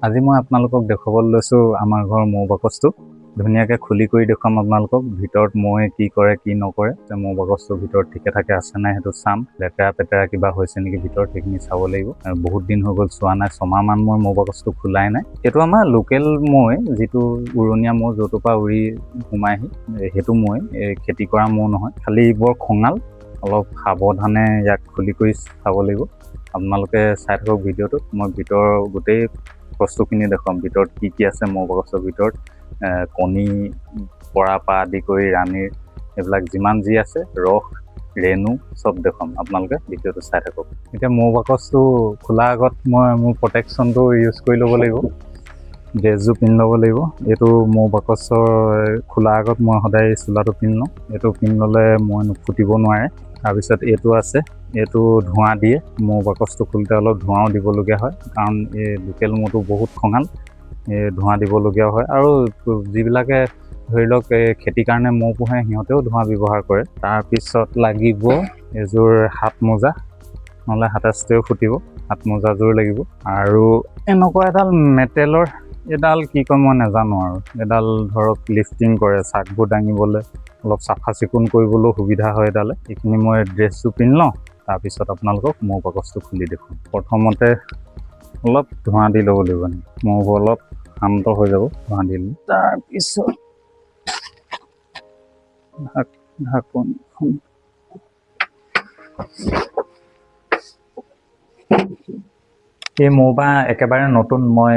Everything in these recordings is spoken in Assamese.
আজি মই আপোনালোকক দেখাবলৈ লৈছোঁ আমাৰ ঘৰৰ মৌ বাকচটো ধুনীয়াকৈ খুলি কৰি দেখুৱাম আপোনালোকক ভিতৰত মৌয়ে কি কৰে কি নকৰে মৌ বাকচটোৰ ভিতৰত ঠিকে ঠাকে আছে নাই সেইটো চাম লেতেৰা পেতেৰা কিবা হৈছে নেকি ভিতৰত সেইখিনি চাব লাগিব আৰু বহুত দিন হৈ গ'ল চোৱা নাই ছমাহমান মই মৌ বাকচটো খোলাই নাই এইটো আমাৰ লোকেল মৌয়ে যিটো উৰণীয়া মৌ য'ৰ পৰা উৰি সোমাইহি সেইটো মৌয়ে খেতি কৰা মৌ নহয় খালি বৰ খঙাল অলপ সাৱধানে ইয়াক খুলি কৰি চাব লাগিব আপোনালোকে চাই থাকক ভিডিঅ'টোত মই ভিতৰৰ গোটেই বস্তুখিনি দেখুৱাম ভিতৰত কি কি আছে মৌ বাকচৰ ভিতৰত কণী পৰা আদি কৰি ৰাণীৰ এইবিলাক যিমান যি আছে ৰস ৰেণু চব দেখুৱাম আপোনালোকে ভিডিঅ'টো চাই থাকক এতিয়া মৌ বাকচটো খোলাৰ আগত মই মোৰ প্ৰটেকশ্যনটো ইউজ কৰি ল'ব লাগিব ড্ৰেছযোৰ পিন্ধি ল'ব লাগিব এইটো মৌ বাকচৰ খোলাৰ আগত মই সদায় চোলাটো পিন্ধি লওঁ এইটো পিন্ধি ল'লে মই নুফুটিব নোৱাৰে তাৰপিছত এইটো আছে এইটো ধোঁৱা দিয়ে মৌ বাকচটো খুলিতে অলপ ধোঁৱাও দিবলগীয়া হয় কাৰণ এই লোকেল মৌটো বহুত খঙাল ধোঁৱা দিবলগীয়া হয় আৰু যিবিলাকে ধৰি লওক খেতিৰ কাৰণে মৌ পোহে সিহঁতেও ধোঁৱা ব্যৱহাৰ কৰে তাৰপিছত লাগিব এযোৰ হাত মোজা নহ'লে হাতেৰেও ফুটিব হাত মোজাযোৰ লাগিব আৰু এনেকুৱা এডাল মেটেলৰ এডাল কি কয় মই নাজানো আৰু এডাল ধৰক লিফটিং কৰে চাকবোৰ দাঙিবলৈ অলপ চাফা চিকুণ কৰিবলৈও সুবিধা হয় এডালে এইখিনি মই ড্ৰেছটো পিন্ধি লওঁ তাৰপিছত আপোনালোকক মৌ বাকচটো খুলি দেখুৱাম প্ৰথমতে অলপ ধোঁৱা দি ল'ব লাগিব মৌবোৰ অলপ শান্ত হৈ যাব ধোঁৱা দি ল'ব তাৰপিছত ঢাকনিখন এই মৌবা একেবাৰে নতুন মই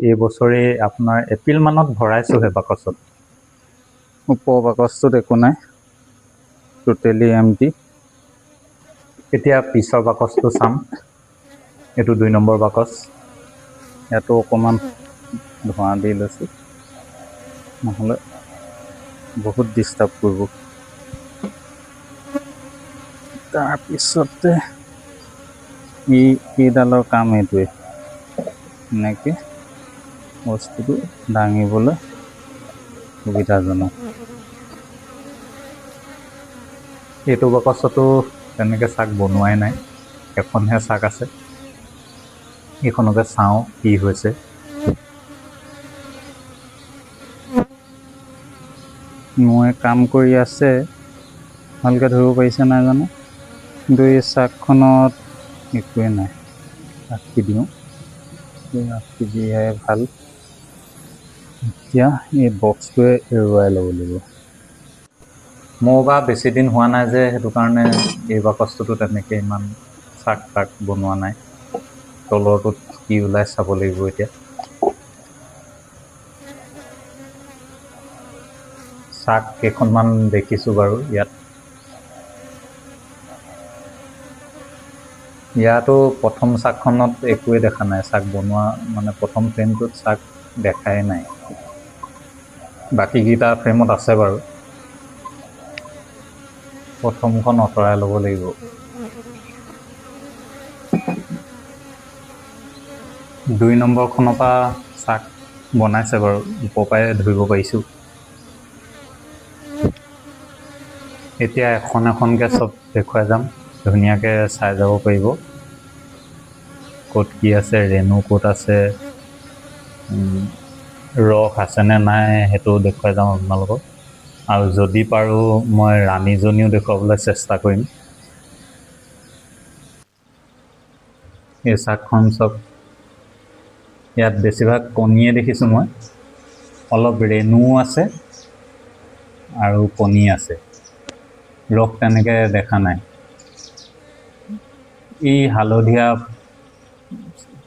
এই বছৰে আপোনাৰ এপ্ৰিল মানত ভৰাইছোঁহে বাকচত ওপৰ বাকচটোত একো নাই টোটেলি এমটি এতিয়া পিছৰ বাকচটো চাম এইটো 2 নম্বৰ বাকচ ইয়াতো অকণমান ধোঁৱা দি লৈছোঁ নহ'লে বহুত ডিষ্টাৰ্ব কৰিব তাৰপিছতে এইডালৰ কাম এইটোৱে এনেকৈ বস্তুটো দাঙিবলৈ সুবিধাজনক এইটো বাকচতো তেনেকৈ চাক বনোৱাই নাই এখনহে চাক আছে এইখনকে চাওঁ কি হৈছে মই কাম কৰি আছে ভালকৈ ধৰিব পাৰিছে নাই জানো কিন্তু এই চাকখনত একোৱে নাই আঁকি দিওঁ আঁকি দিয়াই ভাল এতিয়া এই বক্সটোৱে এৰুৱাই ল'ব লাগিব মোৰ বা বেছি দিন হোৱা নাই যে সেইটো কাৰণে এই বাকচটোতো তেনেকৈ ইমান চাক বনোৱা নাই তলৰটোত কি ওলাই চাব লাগিব এতিয়া চাক কেইখনমান দেখিছোঁ বাৰু ইয়াতো প্ৰথম চাকখনত একোৱে দেখা নাই চাক বনোৱা মানে প্ৰথম ফ্ৰেমটোত চাক দেখাই নাই বাকীকেইটা ফ্ৰেমত আছে বাৰু প্ৰথমখন আঁতৰাই ল'ব লাগিব 2 নম্বৰখনৰ পৰা চাক বনাইছে বাৰু ওপৰৰ পৰাই ধৰিব পাৰিছোঁ এতিয়া এখন এখনকৈ চব দেখুৱাই যাম ধুনীয়াকৈ চাই যাব পাৰিব ক'ত কি আছে ৰেণু ক'ত আছে ৰস আছেনে নাই সেইটো দেখুৱাই যাম আপোনালোকক আৰু যদি পাৰোঁ মই ৰাণীজনীও দেখুৱাবলৈ চেষ্টা কৰিম এই চাকখন চব ইয়াত বেছিভাগ কণীয়ে দেখিছোঁ মই অলপ ৰেণুও আছে আৰু কণী আছে ৰস তেনেকৈ দেখা নাই এই হালধীয়া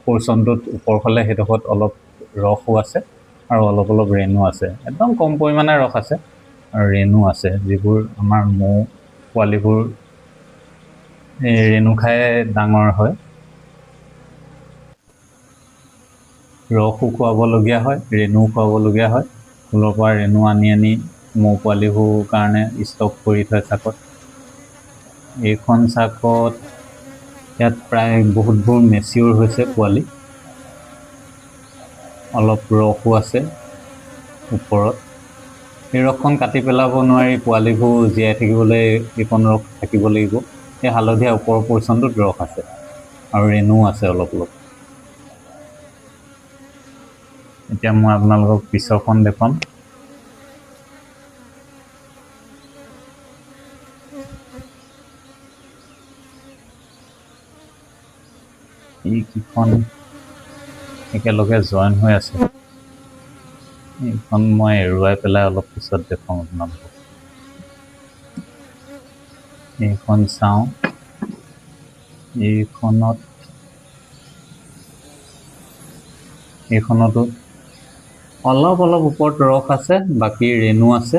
পৰ্চনটোত ওপৰফালে সেইডোখৰত অলপ ৰসো আছে আৰু অলপ ৰেণু আছে একদম কম পৰিমাণে ৰস আছে আৰু ৰেণু আছে যিবোৰ আমাৰ মৌ পোৱালিবোৰ এই ৰেণু খাই ডাঙৰ হয় ৰসো খুৱাবলগীয়া হয় ৰেণুও খুৱাবলগীয়া হয় ফুলৰ পৰা ৰেণু আনি মৌ পোৱালিবোৰ কাৰণে ষ্টক কৰি থয় চাকত এইখন চাকত ইয়াত প্ৰায় বহুতবোৰ মেচিয়ৰ হৈছে পোৱালি অলপ ৰসো আছে ওপৰত এই ৰসখন কাটি পেলাব নোৱাৰি পোৱালিবোৰ জীয়াই থাকিবলৈ এইখন ৰস থাকিব লাগিব এই হালধীয়া ওপৰৰ পৰ্চনটোত ৰস আছে আৰু ৰেণু আছে অলপ এতিয়া মই আপোনালোকক পিছৰখন দেখুৱাম। এইকেইখন একেলগে জইন হৈ আছে। এইখন মই এৰুৱাই পেলাই অলপ পিছত দেখুৱাম আপোনালোকক। এইখন চাওঁ। এইখনতো অলপ ওপৰত ৰস আছে, বাকী ৰেণু আছে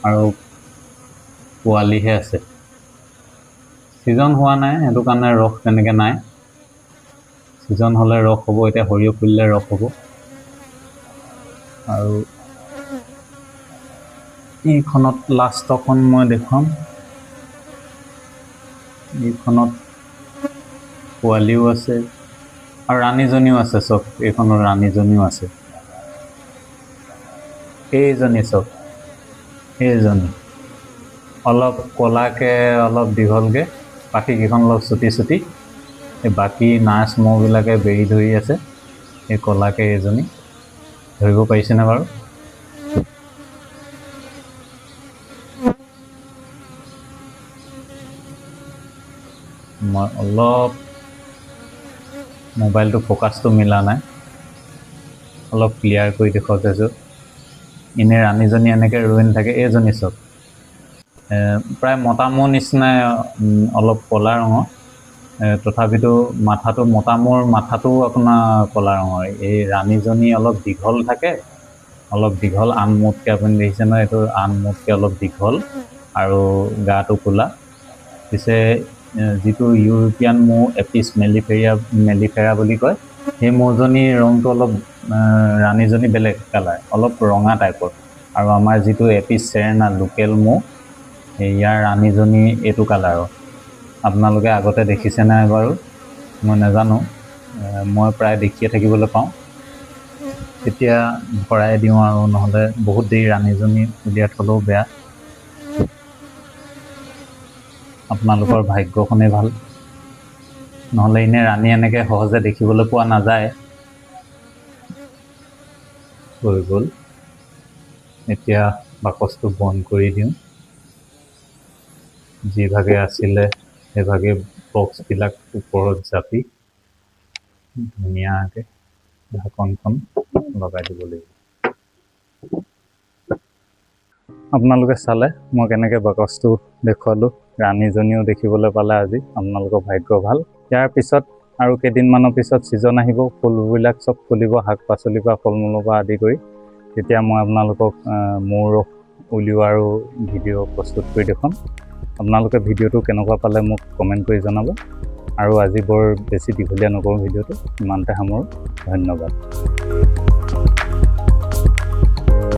আৰু পোৱালিহে আছে। ছিজন হোৱা নাই, সেইটো কাৰণে ৰস তেনেকৈ নাই। ছিজন হ'লে ৰস হ'ব। এতিয়া সৰিয়হ ফুলিলে ৰস হ'ব। আৰু এইখনত লাষ্টখন মই দেখুৱাম। এইখনত পোৱালিও আছে আৰু ৰাণীজনীও আছে। চব এইখনৰ ৰাণীজনীও আছে। এইজনী চব, এইজনী অলপ ক'লাকৈ অলপ দীঘলকৈ, বাকীকেইখন অলপ চুটি। এই বাকী নাৰ্ছ মহবিলাকে বেৰি ধৰি আছে। এই ক'লাকৈ এইজনী ধৰিব পাৰিছেনে বাৰু? মই অলপ মোবাইলটো ফ'কাছটো মিলা নাই, অলপ ক্লিয়াৰ কৰি দেখুৱাব চাইছোঁ। এনেই ৰাণীজনী এনেকৈ ৰৈ নাথাকে। এইজনী চব প্ৰায় মতামৰ নিচিনাই, অলপ ক'লা ৰঙৰ। তথাপিতো মতামৰ মাথাটো আপোনাৰ ক'লা ৰঙৰ। এই ৰাণীজনী অলপ দীঘল থাকে, আন মূৰতকৈ আপুনি দেখিছে নহয়, এইটো আন মূৰতকৈ অলপ দীঘল আৰু গাটো ক'লা। পিছে যিটো ইউৰোপীয়ান মৌ এপিছ মেলিফেৰা বুলি কয়, সেই মৌজনীৰ ৰংটো অলপ ৰাণীজনী বেলেগ কালাৰ, অলপ ৰঙা টাইপৰ। আৰু আমাৰ যিটো এপিছ চেৰেনা লোকেল মৌ, ইয়াৰ ৰাণীজনী এইটো কালাৰৰ। আপোনালোকে আগতে দেখিছে নাই বাৰু মই নাজানো, মই প্ৰায় দেখিয়ে থাকিবলৈ পাওঁ। তেতিয়া ভৰাই দিওঁ, আৰু নহ'লে বহুত দেৰি ৰাণীজনী উলিয়াই থ'লেও বেয়া। আপোনালোকৰ ভাগ্যখনেই ভাল, নহ'লে এনেই ৰাণী এনেকৈ সহজে দেখিবলৈ পোৱা নাযায়। হৈ গ'ল। এতিয়া বাকচটো বন্ধ কৰি দিওঁ। যিভাগে আছিলে সেইভাগে বক্সবিলাক ওপৰত জাপি ধুনীয়াকৈ ঢাকনখন লগাই দিব লাগিব। আপোনালোকে চালে মই কেনেকৈ বাকচটো দেখুৱালোঁ। ৰাণীজনীও দেখিবলৈ পালে আজি। আপোনালোকৰ ভাগ্য ভাল। ইয়াৰ পিছত আৰু কেইদিনমানৰ পিছত ছিজন আহিব, ফুলবিলাক চব ফুলিব, শাক পাচলিৰ পৰা ফল মূলৰ পৰা আদি কৰি। তেতিয়া মই আপোনালোকক মৌ ৰস উলিওৱা আৰু ভিডিঅ' প্ৰস্তুত কৰি দেখুৱাম। আপোনালোকে ভিডিঅ'টো কেনেকুৱা পালে মোক কমেণ্ট কৰি জনাব। আৰু আজি বৰ বেছি দীঘলীয়া নকৰোঁ ভিডিঅ'টো, ইমানতে সামৰোঁ। ধন্যবাদ।